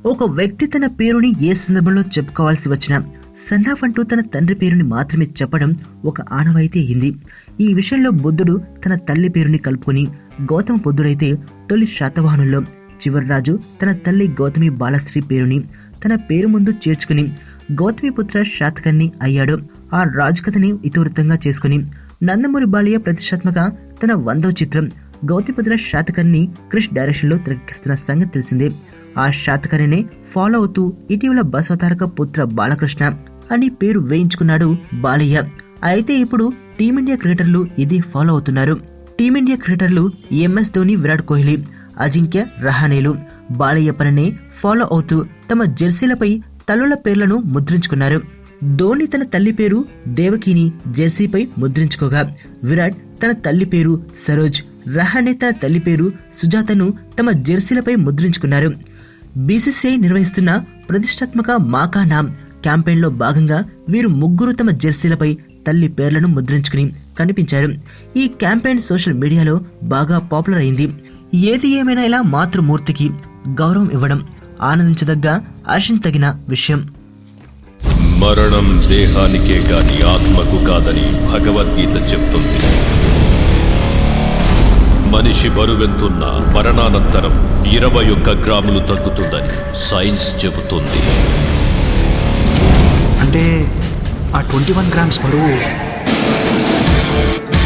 ఒక వ్యక్తి తన పేరుని ఏ సందర్భంలో చెప్పుకోవాల్సి వచ్చినా సన్నాఫ్ అంటూ తన తండ్రి పేరుని మాత్రమే చెప్పడం ఒక ఆనవాయితీ అయింది. ఈ విషయంలో బుద్ధుడు తన తల్లి పేరుని కలుపుకొని గౌతమ బుద్ధుడైతే తొలి శాతవాహనుల్లో చివరి రాజు తన తల్లి గౌతమి బాలశ్రీ పేరుని తన పేరు ముందు చేర్చుకుని గౌతమిపుత్ర శాతకర్ణి అయ్యాడు. ఆ రాజు కథని ఇతివృత్తంగా చేసుకుని నందమూరి బాలయ్య ప్రతిష్టాత్మక తన 100వ చిత్రం గౌతమిపుత్ర శాతకర్ణి క్రిష్ డైరెక్షన్ లో తెరకెక్కిస్తున్న సంగతి తెలిసిందే. ఆ శాతకర్ణినే ఫాలో అవుతూ ఇటీవల బసవతారక పుత్ర బాలకృష్ణ అని పేరు వేయించుకున్నాడు బాలయ్య. అయితే ఇప్పుడు టీమిండియా క్రికెటర్లు ఇది ఫాలో అవుతున్నారు. టీమిండియా క్రికెటర్లు MS ధోని, విరాట్ కోహ్లీ, అజింక్య రహానేలు బాలయ్య పనినే ఫాలో అవుతూ తమ జెర్సీలపై తల్లుల పేర్లను ముద్రించుకున్నారు. ధోని తన తల్లి పేరు దేవకిని జెర్సీపై ముద్రించుకోగా, విరాట్ తన తల్లి పేరు సరోజ్, రహానే తన తల్లి పేరు సుజాతను తమ జెర్సీలపై ముద్రించుకున్నారు. BCCI నిర్వహిస్తున్న ప్రతిష్టాత్మక మాకా నామ్ క్యాంపెయిన్ లో భాగంగా వీరు ముగ్గురు తమ జెర్సీలపై తల్లి పేర్లను ముద్రించుకుని కనిపించారు. ఈ క్యాంపెయిన్ సోషల్ మీడియాలో బాగా పాపులర్ అయింది. ఏది ఏమైనా ఇలా మాతృమూర్తికి గౌరవం ఇవ్వడం ఆనందించదగ్గ, హర్షించదగిన విషయం. మరణం దేహానికే గాని ఆత్మకు కాదని భగవద్గీత చెప్తుంది. మనిషి బరువెంతున్న మరణానంతరం 21 గ్రాములు తగ్గుతుందని సైన్స్ చెబుతుంది. అంటే ఆ 21 గ్రామ్స్ బరువు